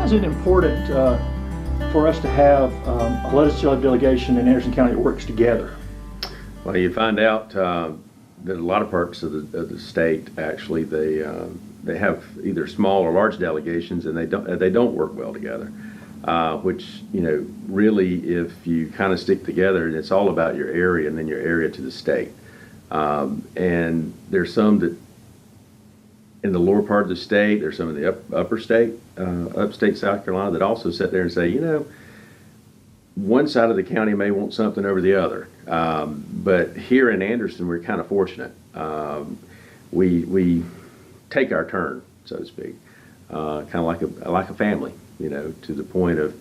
is it important for us to have a legislative delegation in Anderson County that works together? Well, you find out that a lot of parts of the state actually they have either small or large delegations, and they don't work well together. Which, really, if you kind of stick together, it's all about your area and then your area to the state. And there's some that in the lower part of the state, there's some in the upper state, upstate South Carolina, that also sit there and say, one side of the county may want something over the other. But here in Anderson, we're kind of fortunate. We take our turn, so to speak, kind of like a family, to the point of,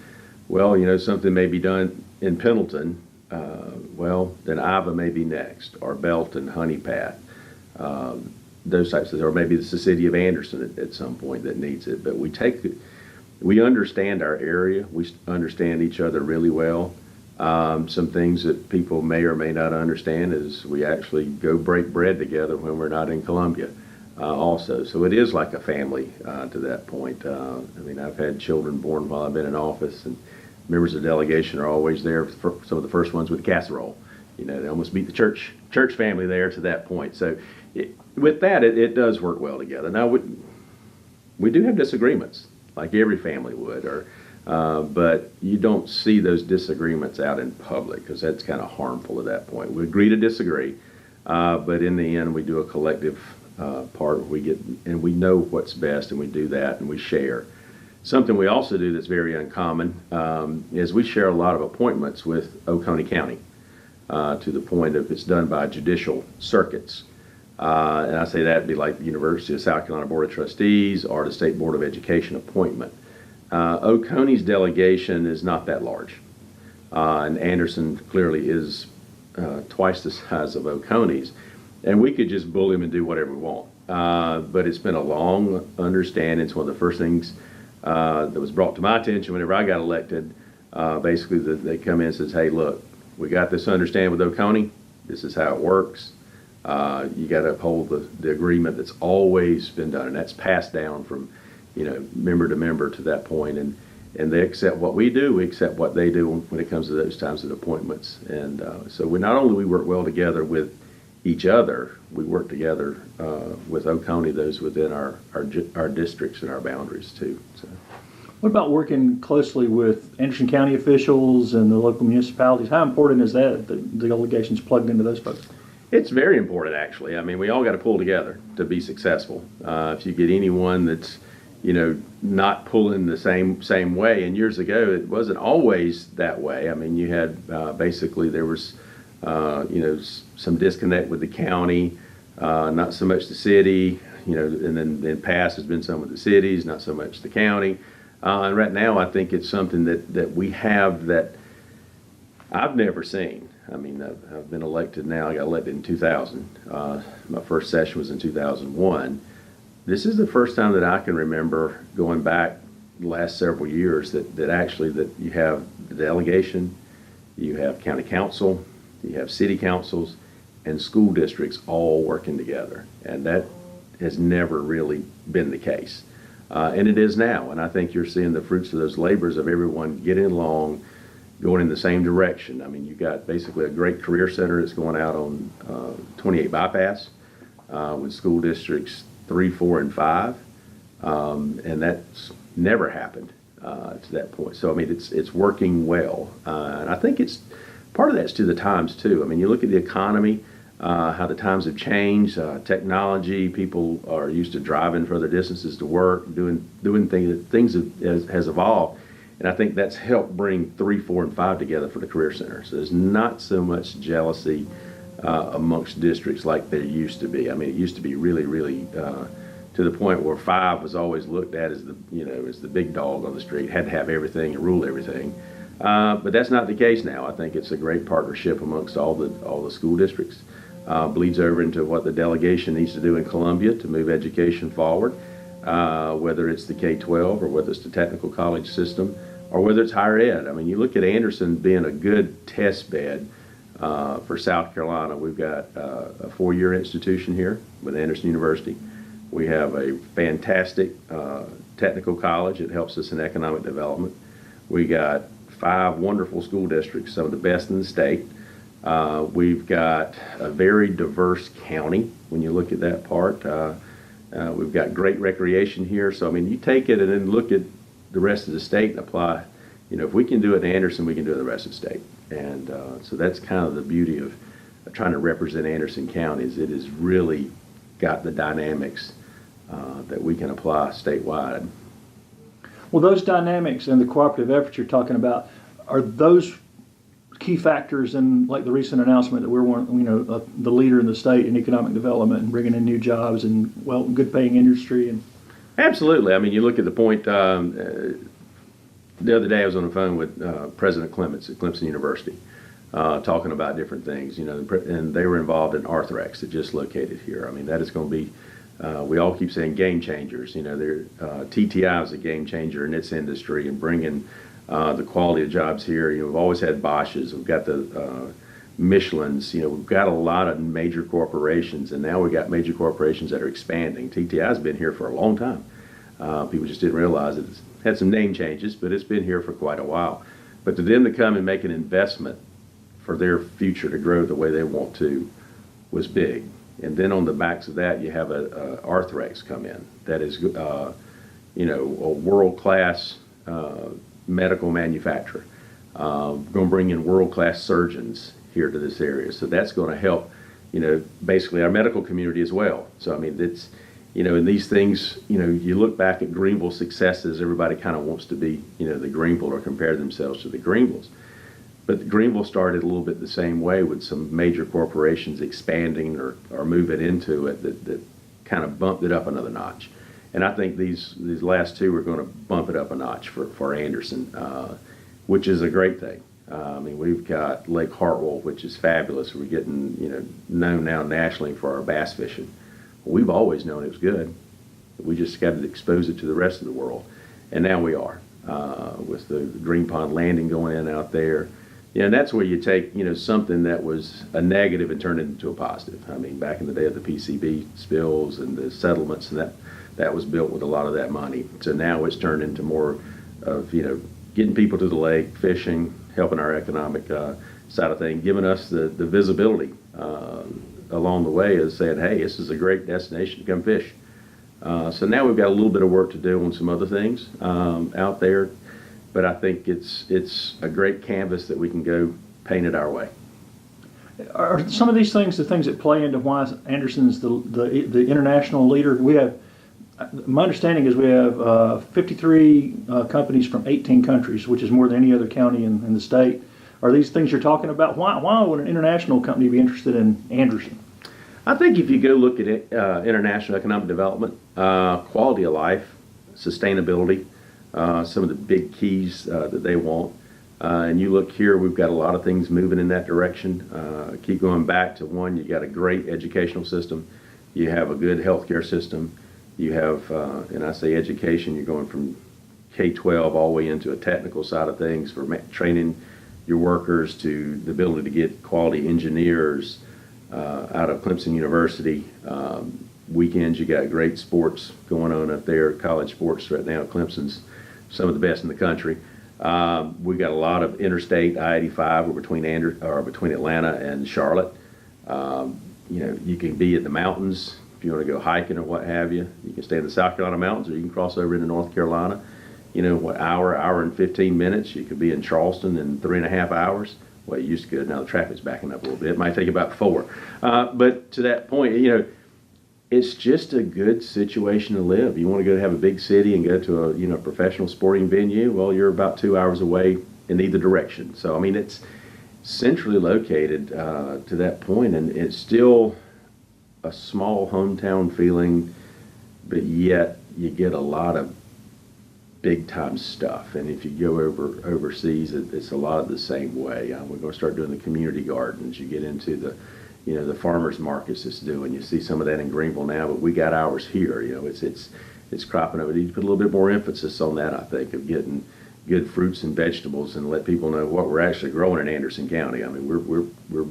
something may be done in Pendleton, then Iva may be next, or Belton, Honey Path, those types of things, or maybe it's the city of Anderson at some point that needs it. But we understand our area, we understand each other really well. Some things that people may or may not understand is we actually go break bread together when we're not in Columbia. Also, so it is like a family to that point. I've had children born while I've been in office, and members of the delegation are always there for some of the first ones with casserole. They almost beat the church family there to that point. So with that, it does work well together. Now, we do have disagreements, like every family would, but you don't see those disagreements out in public, because that's kind of harmful at that point. We agree to disagree, but in the end, we do a collective part where we get, and we know what's best, and we do that, and we share. Something we also do that's very uncommon is we share a lot of appointments with Oconee County, to the point of it's done by judicial circuits. And I say that would be like the University of South Carolina Board of Trustees or the State Board of Education appointment. Oconee's delegation is not that large, and Anderson clearly is twice the size of Oconee's. And we could just bully them and do whatever we want. But it's been a long understanding. It's one of the first things that was brought to my attention whenever I got elected. Basically, they come in and says, hey, look, we got this understanding with Oconee. This is how it works. You got to uphold the agreement that's always been done. And that's passed down from, member to member to that point. And they accept what we do. We accept what they do when it comes to those types of appointments. And so not only we work well together with each other, we work together with Oconee, those within our districts and our boundaries too. So. What about working closely with Anderson County officials and the local municipalities? How important is that, the delegations plugged into those folks? It's very important, actually. We all got to pull together to be successful. If you get anyone that's not pulling the same way, and years ago it wasn't always that way. You had basically there was some disconnect with the county, not so much the city, and then in past has been some with the cities, not so much the county. And right now I think it's something that we have that I've never seen. I've been elected now. I got elected in 2000. My first session was in 2001. This is the first time that I can remember going back the last several years that actually you have the delegation, you have county council, you have city councils, and school districts all working together. And that has never really been the case. And it is now. And I think you're seeing the fruits of those labors of everyone getting along, going in the same direction. You've got basically a great career center that's going out on 28 Bypass with school districts 3, 4, and 5. And that's never happened to that point. So, it's working well. And I think part of that's to the times too. You look at the economy, how the times have changed, technology. People are used to driving further distances to work, doing things has evolved, and I think that's helped bring 3, 4, and 5 together for the career center. So there's not so much jealousy amongst districts like there used to be. It used to be really, really to the point where 5 was always looked at as the big dog on the street, had to have everything and rule everything. But that's not the case now. I think it's a great partnership amongst all the school districts. Bleeds over into what the delegation needs to do in Columbia to move education forward, whether it's the K-12 or whether it's the technical college system or whether it's higher ed. You look at Anderson being a good test bed for South Carolina. We've got a 4-year institution here with Anderson University. We have a fantastic technical college that helps us in economic development. We got 5 wonderful school districts, some of the best in the state. We've got a very diverse county when you look at that part. We've got great recreation here. So, I mean, you take it and then look at the rest of the state and apply. You know, if we can do it in Anderson, we can do it in the rest of the state. And so that's kind of the beauty of trying to represent Anderson County, is it has really got the dynamics that we can apply statewide. Well, those dynamics and the cooperative efforts you're talking about, are those key factors in, like, the recent announcement that we're the leader in the state in economic development and bringing in new jobs and, well, good paying industry? And Absolutely. I mean, you look at the point. The other day I was on the phone with President Clements at Clemson University, talking about different things. You know, and they were involved in Arthrex that just located here. I mean, that is going to be. We all keep saying game changers. You know, TTI is a game changer in its industry and bringing the quality of jobs here. You know, we've always had Bosch's. We've got the Michelin's. You know, we've got a lot of major corporations, and now we've got major corporations that are expanding. TTI has been here for a long time. People just didn't realize it. It's had some name changes, but it's been here for quite a while. But to them to come and make an investment for their future to grow the way they want to was big. And then on the backs of that, you have a Arthrex come in that is, a world-class medical manufacturer. Going to bring in world-class surgeons here to this area. So that's going to help, basically our medical community as well. So, I mean, it's, and these things, you look back at Greenville's successes, everybody kind of wants to be, the Greenville or compare themselves to the Greenvilles. But Greenville started a little bit the same way with some major corporations expanding or moving into it that kind of bumped it up another notch. And I think these last two are going to bump it up a notch for Anderson, which is a great thing. I mean, we've got Lake Hartwell, which is fabulous. We're getting, known now nationally for our bass fishing. We've always known it was good. We just got to expose it to the rest of the world. And now we are, with the Green Pond Landing going in out there. And that's where you take, something that was a negative and turn it into a positive. I mean, back in the day of the PCB spills and the settlements, and that was built with a lot of that money. So now it's turned into more of, getting people to the lake, fishing, helping our economic side of things, giving us the visibility along the way, is saying, hey, this is a great destination to come fish. So now we've got a little bit of work to do on some other things out there. But I think it's a great canvas that we can go paint it our way. Are some of these things the things that play into why Anderson's the international leader? We have, my understanding is we have 53 companies from 18 countries, which is more than any other county in the state. Are these things you're talking about? Why would an international company be interested in Anderson? I think if you go look at it, international economic development, quality of life, sustainability, some of the big keys that they want. And you look here, we've got a lot of things moving in that direction. Keep going back to one, you got a great educational system. You have a good healthcare system. You have, and I say education, you're going from K-12 all the way into a technical side of things for training your workers, to the ability to get quality engineers out of Clemson University. Weekends, you got great sports going on up there, college sports right now. Clemson's some of the best in the country. We got a lot of interstate I-85 between Atlanta and Charlotte. You can be at the mountains if you want to go hiking or what have you. You can stay in the South Carolina mountains, or you can cross over into North Carolina. Hour and 15 minutes. You could be in Charleston in 3.5 hours. Well, you used to go. Now the traffic's backing up a little bit. It might take about 4. But to that point, it's just a good situation to live. You want to go have a big city and go to a professional sporting venue. Well, you're about 2 hours away in either direction. So I mean, it's centrally located to that point, and it's still a small hometown feeling, but yet you get a lot of big time stuff. And if you go overseas, it's a lot of the same way. We're going to start doing the community gardens. You get into the farmers markets it's doing. You see some of that in Greenville now, but we got ours here. It's cropping up. We need to put a little bit more emphasis on that, I think, of getting good fruits and vegetables and let people know what we're actually growing in Anderson County. I mean, we're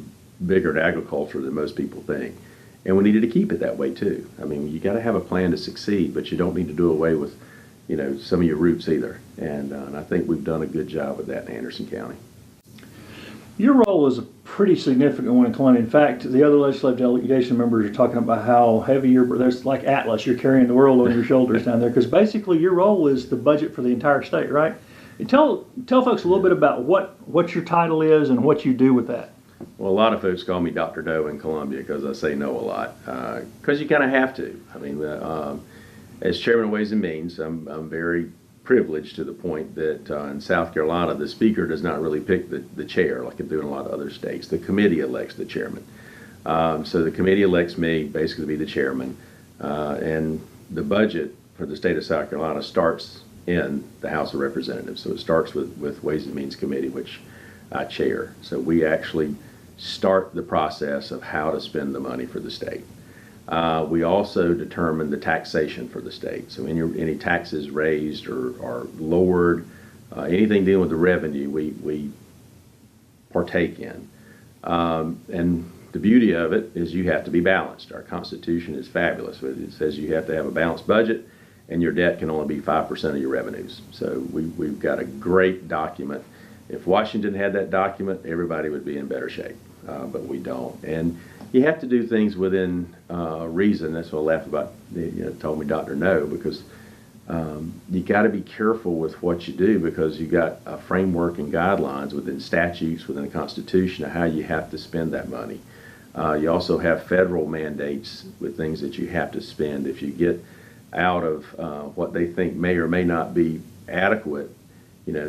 bigger in agriculture than most people think. And we needed to keep it that way too. I mean, you got to have a plan to succeed, but you don't need to do away with, some of your roots either. And I think we've done a good job with that in Anderson County. Your role is a pretty significant one in Columbia. In fact, the other legislative delegation members are talking about how heavy there's like Atlas, you're carrying the world on your shoulders down there, because basically your role is the budget for the entire state, right? And tell folks a little bit about what your title is and what you do with that. Well, a lot of folks call me Dr. Doe in Columbia because I say no a lot, because you kind of have to. I mean, as chairman of Ways and Means, I'm very privileged to the point that in South Carolina, the speaker does not really pick the chair like they do in a lot of other states. The committee elects the chairman. So the committee elects me basically to be the chairman. And the budget for the state of South Carolina starts in the House of Representatives. So it starts with Ways and Means Committee, which I chair. So we actually start the process of how to spend the money for the state. We also determine the taxation for the state. So any taxes raised or lowered, anything dealing with the revenue, we partake in. And the beauty of it is you have to be balanced. Our Constitution is fabulous. It says you have to have a balanced budget, and your debt can only be 5% of your revenues. So we've got a great document. If Washington had that document, everybody would be in better shape, but we don't. And you have to do things within reason. That's what I laugh about. Told me Dr. No, because you got to be careful with what you do, because you got a framework and guidelines within statutes, within the Constitution, of how you have to spend that money. You also have federal mandates with things that you have to spend. If you get out of what they think may or may not be adequate,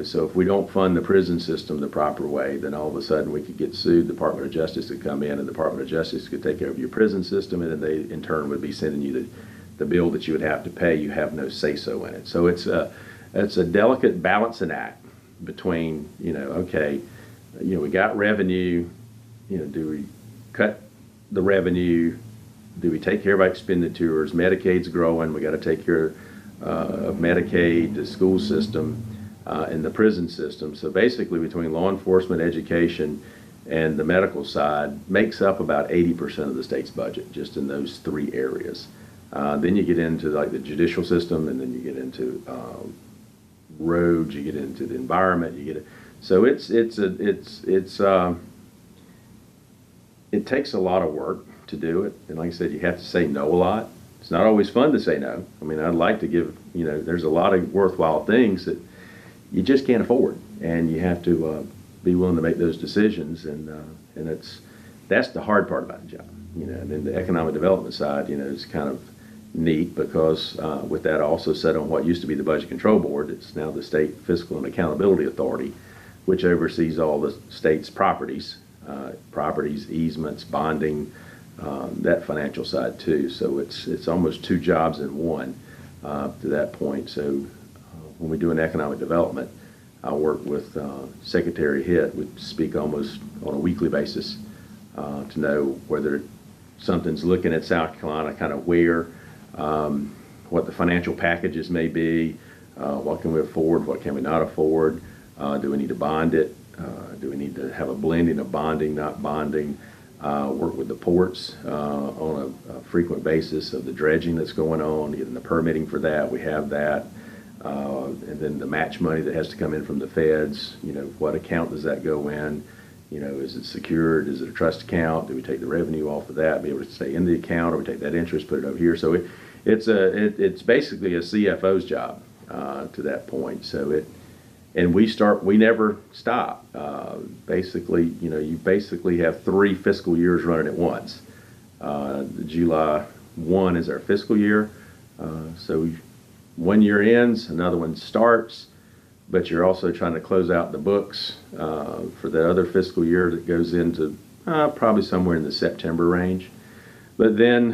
so if we don't fund the prison system the proper way, then all of a sudden we could get sued. The Department of Justice could come in, and the Department of Justice could take over your prison system, and then they in turn would be sending you the bill that you would have to pay. You have no say-so in it. So it's a delicate balancing act between, we got revenue, do we cut the revenue? Do we take care of our expenditures? Medicaid's growing. We got to take care of Medicaid, the school system, and the prison system. So basically, between law enforcement, education, and the medical side, makes up about 80% of the state's budget, just in those three areas. Then you get into like the judicial system, and then you get into roads, you get into the environment, so it takes a lot of work to do it. And like I said, you have to say no a lot. It's not always fun to say no. I mean, I'd like to give, there's a lot of worthwhile things that you just can't afford, and you have to be willing to make those decisions. And that's the hard part about the job. And then the economic development side, is kind of neat, because with that also set on what used to be the Budget Control Board. It's now the State Fiscal and Accountability Authority, which oversees all the state's properties, easements, bonding, that financial side too. So it's almost two jobs in one to that point. So when we do an economic development, I work with Secretary Hitt. We speak almost on a weekly basis to know whether something's looking at South Carolina, kind of where, what the financial packages may be, what can we afford, what can we not afford, do we need to bond it, do we need to have a blending of bonding, not bonding, work with the ports on a frequent basis of the dredging that's going on, getting the permitting for that, we have that, and then the match money that has to come in from the feds, what account does that go in? Is it secured? Is it a trust account? Do we take the revenue off of that, be able to stay in the account, or we take that interest, put it over here? So it's basically a CFO's job to that point. So we never stop. Basically, you basically have 3 fiscal years running at once. July 1 is our fiscal year. So one year ends, another one starts. But you're also trying to close out the books for the other fiscal year that goes into probably somewhere in the September range. But then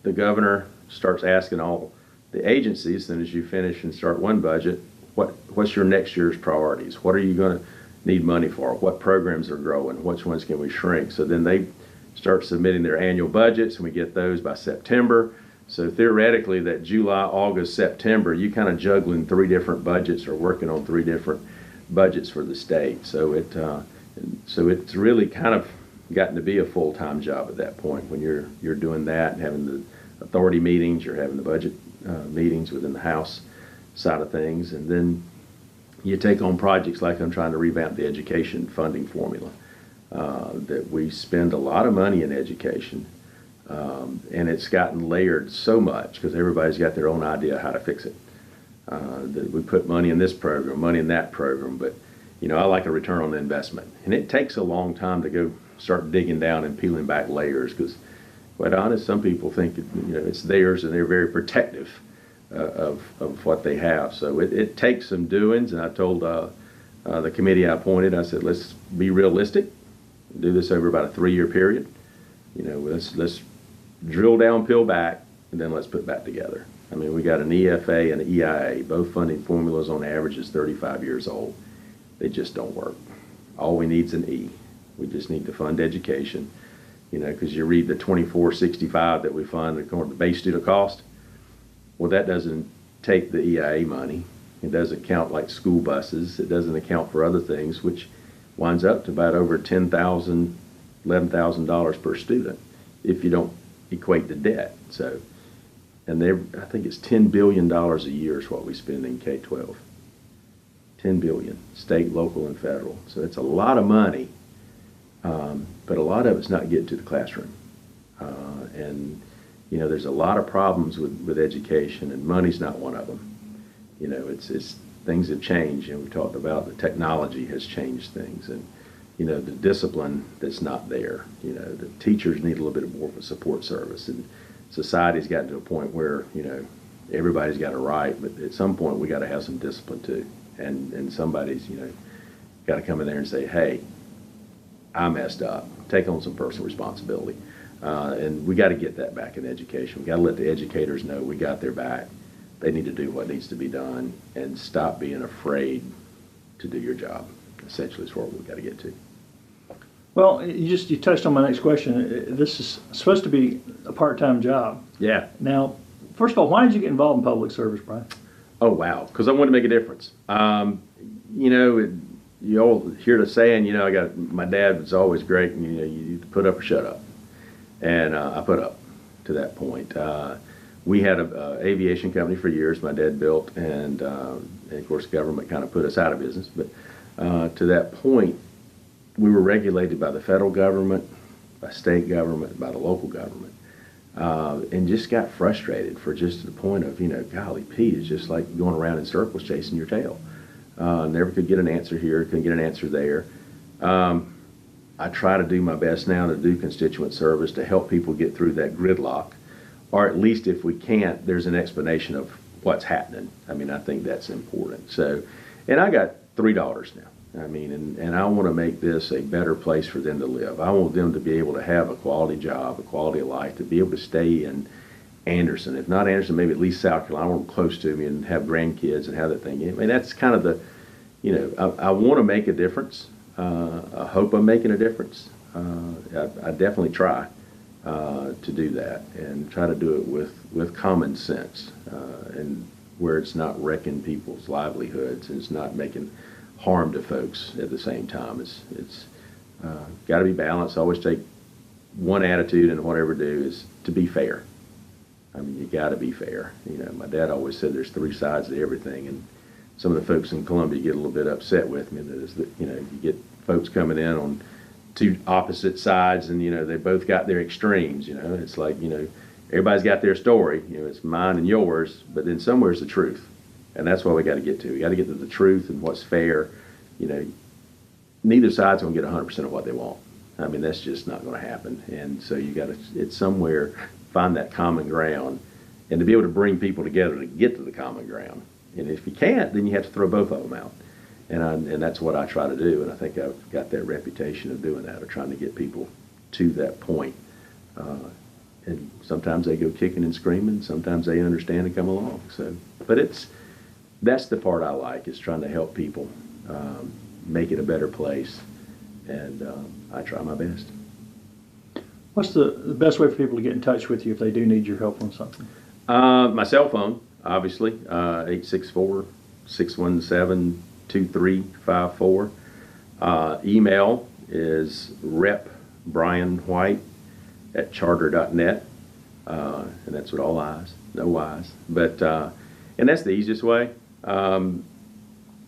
the governor starts asking all the agencies, then as you finish and start one budget, what's your next year's priorities? What are you going to need money for? What programs are growing? Which ones can we shrink? So then they start submitting their annual budgets, and we get those by September. So theoretically, that July, August, September, you kind of juggling 3 different budgets or working on 3 different budgets for the state. So it's really kind of gotten to be a full-time job at that point when you're doing that and having the authority meetings, you're having the budget meetings within the House side of things, and then you take on projects like I'm trying to revamp the education funding formula. That we spend a lot of money in education, and it's gotten layered so much because everybody's got their own idea how to fix it. That we put money in this program, money in that program, but I like a return on investment, and it takes a long time to go start digging down and peeling back layers because, quite honest, some people think it's theirs and they're very protective of what they have. So it takes some doings, and I told the committee I appointed, I said, let's be realistic, do this over about a 3-year period. Let's drill down, peel back, and then let's put back together. I mean, we got an EFA and an EIA. Both funding formulas on average is 35 years old. They just don't work. All we need is an E. We just need to fund education, because you read the 2465 that we fund according to the base student cost. Well, that doesn't take the EIA money. It doesn't count like school buses. It doesn't account for other things, which winds up to about over $10,000, $11,000 per student if you don't equate the debt. So, and I think it's $10 billion a year is what we spend in K-12. $10 billion, state, local, and federal. So it's a lot of money, but a lot of it's not getting to the classroom. And there's a lot of problems with education, and money's not one of them. It's things have changed, and we talked about the technology has changed things, and the discipline that's not there. The teachers need a little bit more of a support service, and society's gotten to a point where everybody's got a right, but at some point we got to have some discipline too, and somebody's got to come in there and say, hey, I messed up, take on some personal responsibility, and we got to get that back in education. We got to let the educators know we got their back. They need to do what needs to be done and stop being afraid to do your job. Essentially is where we've got to get to. Well, you touched on my next question. This is supposed to be a part-time job. Yeah. Now, first of all, why did you get involved in public service, Brian? Oh, wow. Because I wanted to make a difference. You all hear the saying, my dad was always great, and you put up or shut up. And I put up to that point. We had an aviation company for years my dad built, and of course government kind of put us out of business. But to that point, we were regulated by the federal government, by state government, by the local government, and just got frustrated for just the point of, golly, Pete, it's just like going around in circles chasing your tail. Never could get an answer here, couldn't get an answer there. I try to do my best now to do constituent service to help people get through that gridlock. Or at least if we can't, there's an explanation of what's happening. I mean, I think that's important. So, and I got 3 daughters now. I mean, and I want to make this a better place for them to live. I want them to be able to have a quality job, a quality of life, to be able to stay in Anderson. If not Anderson, maybe at least South Carolina. I want them close to me and have grandkids and have that thing. I mean, that's kind of the, I want to make a difference. I hope I'm making a difference. I definitely try to do that and try to do it with common sense and where it's not wrecking people's livelihoods and it's not making harm to folks at the same time. It's got to be balanced. I always take one attitude in whatever I do is to be fair. I mean, you got to be fair. My dad always said there's 3 sides to everything, and some of the folks in Columbia get a little bit upset with me. That is, you get folks coming in on 2 opposite sides, and they both got their extremes. It's like everybody's got their story. It's mine and yours, but then somewhere's the truth, and that's what we got to get to. We got to get to the truth and what's fair. Neither side's going to get 100% of what they want. I mean, that's just not going to happen. And so you got to, it's somewhere, find that common ground, and to be able to bring people together to get to the common ground. And if you can't, then you have to throw both of them out. And that's what I try to do, and I think I've got that reputation of doing that, of trying to get people to that point. And sometimes they go kicking and screaming, sometimes they understand and come along. So, but that's the part I like, is trying to help people make it a better place, and I try my best. What's the best way for people to get in touch with you if they do need your help on something? My cell phone, obviously, 864-617-2354. Email is brianwhite@charter.net. And that's with all I's, no Y's. But, and that's the easiest way. Phone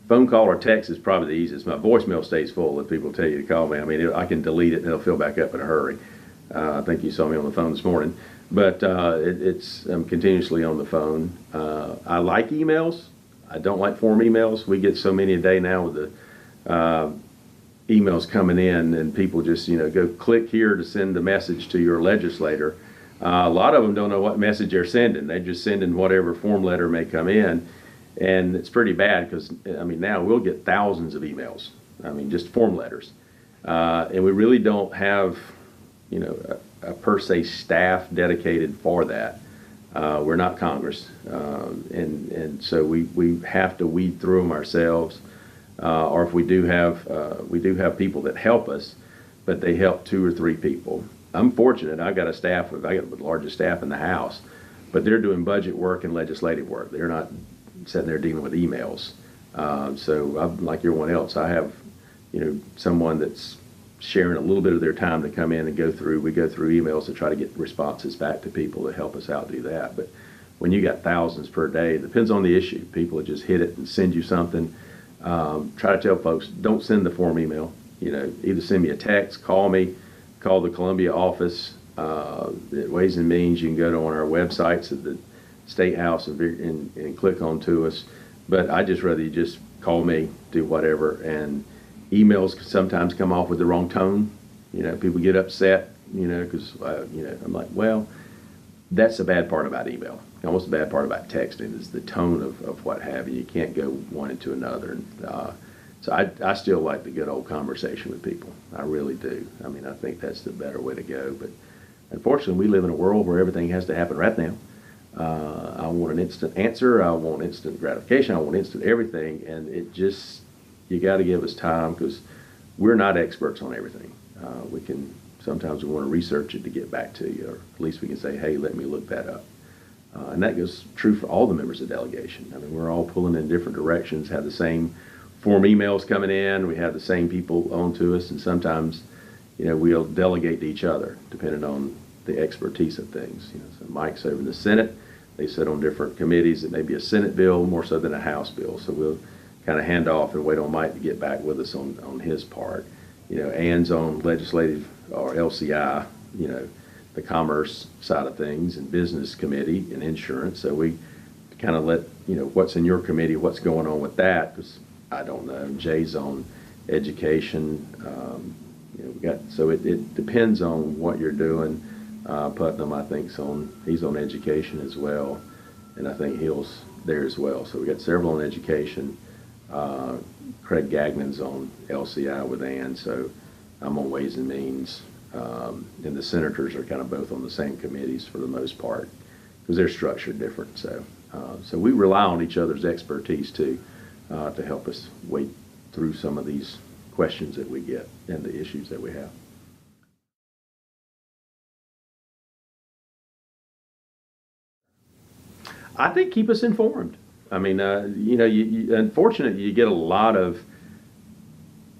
call or text is probably the easiest. My voicemail stays full if people tell you to call me. I mean, I can delete it and it'll fill back up in a hurry. I think you saw me on the phone this morning. But I'm continuously on the phone. I like emails. I don't like form emails. We get so many a day now with the emails coming in, and people just, go click here to send the message to your legislator. A lot of them don't know what message they're sending. They're just sending whatever form letter may come in. And it's pretty bad because, now we'll get thousands of emails. Just form letters. And we really don't have, a per se staff dedicated for that. We're not Congress. And so we have to weed through them ourselves. Or if we do have people that help us, but they help 2 or 3 people. I'm fortunate. I got the largest staff in the House, but they're doing budget work and legislative work. They're not sitting there dealing with emails. So I'm like everyone else. I have, someone that's sharing a little bit of their time to come in and go through. We go through emails to try to get responses back to people to help us out do that. But when you got thousands per day, it depends on the issue. People will just hit it and send you something. Try to tell folks, don't send the form email. Either send me a text, call me, call the Columbia office. At Ways and Means, you can go to on our websites at the State House and click on to us. But I just rather you just call me, do whatever. And emails sometimes come off with the wrong tone. People get upset, because, I'm like, well, that's the bad part about email. Almost the bad part about texting is the tone of what have you. You can't go one into another. So I still like the good old conversation with people. I really do. I think that's the better way to go. But unfortunately, we live in a world where everything has to happen right now. I want an instant answer. I want instant gratification. I want instant everything. And you got to give us time because we're not experts on everything. Sometimes we want to research it to get back to you, or at least we can say, hey, let me look that up. And that goes true for all the members of the delegation. We're all pulling in different directions, have the same form emails coming in, we have the same people on to us, and sometimes, we'll delegate to each other depending on the expertise of things. So Mike's over in the Senate. They sit on different committees. It may be a Senate bill more so than a House bill. So we'll kind of hand off and wait on Mike to get back with us on his part. Ann's on legislative or LCI, the commerce side of things, and business committee and insurance. So we kind of let, what's in your committee, what's going on with that, because I don't know. Jay's on education. It depends on what you're doing. Putnam, I think, he's on education as well, and I think Hill's there as well. So we got several on education. Craig Gagnon's on LCI with Ann, so I'm on Ways and Means. And the senators are kind of both on the same committees for the most part because they're structured different. So we rely on each other's expertise too to help us wade through some of these questions that we get and the issues that we have. I think keep us informed. Unfortunately, you get a lot of,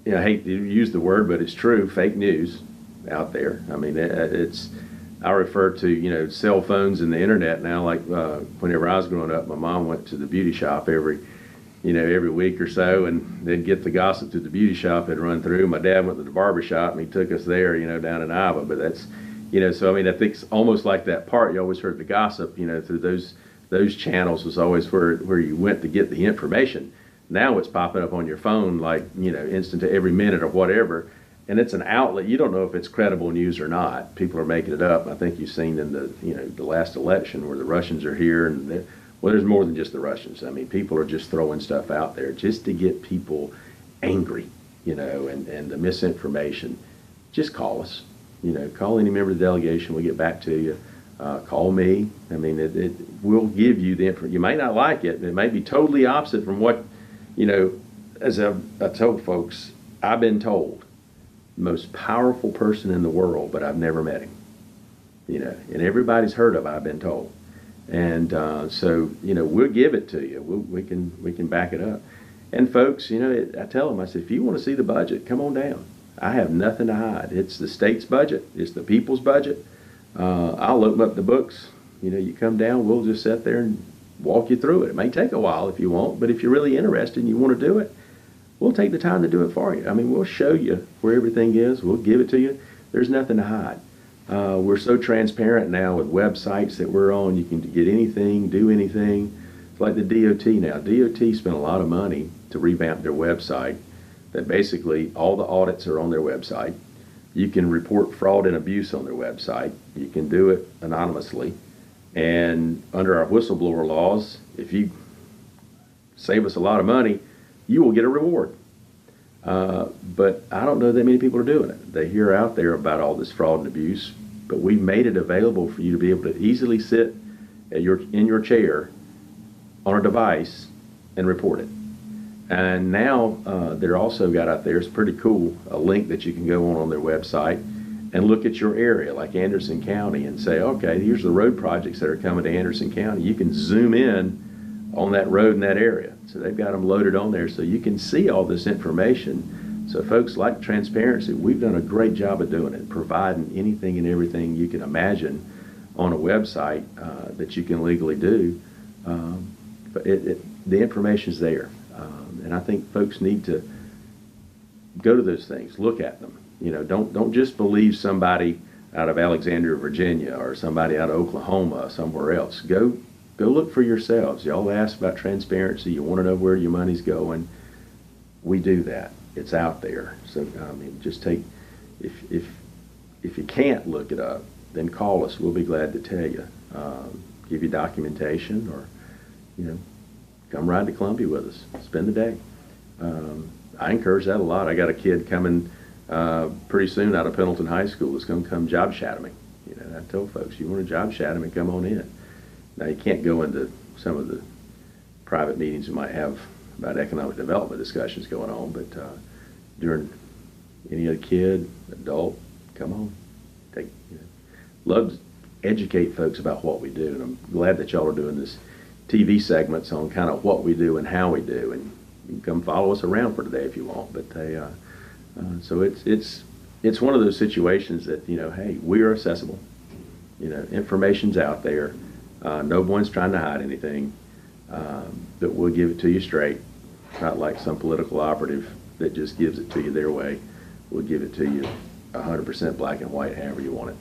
I hate to use the word, but it's true, fake news out there. I refer to, cell phones and the internet now, like whenever I was growing up, my mom went to the beauty shop every week or so, and they'd get the gossip through the beauty shop and run through. My dad went to the barber shop, and he took us there, down in Iowa. But that's, so I think it's almost like that part. You always heard the gossip, through those channels was always where you went to get the information. Now it's popping up on your phone like, instant to every minute or whatever. And it's an outlet. You don't know if it's credible news or not. People are making it up. I think you've seen in the last election where the Russians are here, and there's more than just the Russians. People are just throwing stuff out there just to get people angry, and the misinformation. Just call us, call any member of the delegation. We'll get back to you. Call me. It will give you the information. You might not like it. It may be totally opposite from what, as I told folks, I've been told, the most powerful person in the world, but I've never met him. And everybody's heard of, I've been told. And so, we'll give it to you. We can back it up. And folks, I tell them, I said, if you want to see the budget, come on down. I have nothing to hide. It's the state's budget. It's the people's budget. I'll open up the books. You come down, we'll just sit there and walk you through it. It may take a while if you want, but if you're really interested and you want to do it, we'll take the time to do it for you. I mean, we'll show you where everything is. We'll give it to you. There's nothing to hide. We're so transparent now with websites that we're on. You can get anything, do anything. It's like the DOT now. DOT spent a lot of money to revamp their website, that basically all the audits are on their website. You can report fraud and abuse on their website. You can do it anonymously. And under our whistleblower laws, if you save us a lot of money, you will get a reward. But I don't know that many people are doing it. They hear out there about all this fraud and abuse, but we made it available for you to be able to easily sit in your chair on a device and report it. And now they're also got out there, it's pretty cool, a link that you can go on their website and look at your area, like Anderson County, and say, okay, here's the road projects that are coming to Anderson County. You can zoom in on that road in that area. So they've got them loaded on there so you can see all this information. So folks like transparency, we've done a great job of doing it, providing anything and everything you can imagine on a website that you can legally do. But the information's there. And I think folks need to go to those things, look at them. Don't just believe somebody out of Alexandria, Virginia, or somebody out of Oklahoma, somewhere else. Go look for yourselves. Y'all ask about transparency. You want to know where your money's going. We do that. It's out there. So just take. If you can't look it up, then call us. We'll be glad to tell you. Give you documentation, or come ride to Columbia with us. Spend the day. I encourage that a lot. I got a kid coming pretty soon out of Pendleton High School that's going to come job shadow me. I tell folks, you want to job shadow me, come on in. Now, you can't go into some of the private meetings you might have about economic development discussions going on, but during any other kid, adult, come on. Love to educate folks about what we do, and I'm glad that y'all are doing this TV segments on kind of what we do and how we do, and you can come follow us around for today if you want. But so it's one of those situations that hey, we are accessible. Information's out there. No one's trying to hide anything, but we'll give it to you straight, not like some political operative that just gives it to you their way. We'll give it to you 100% black and white, however you want it.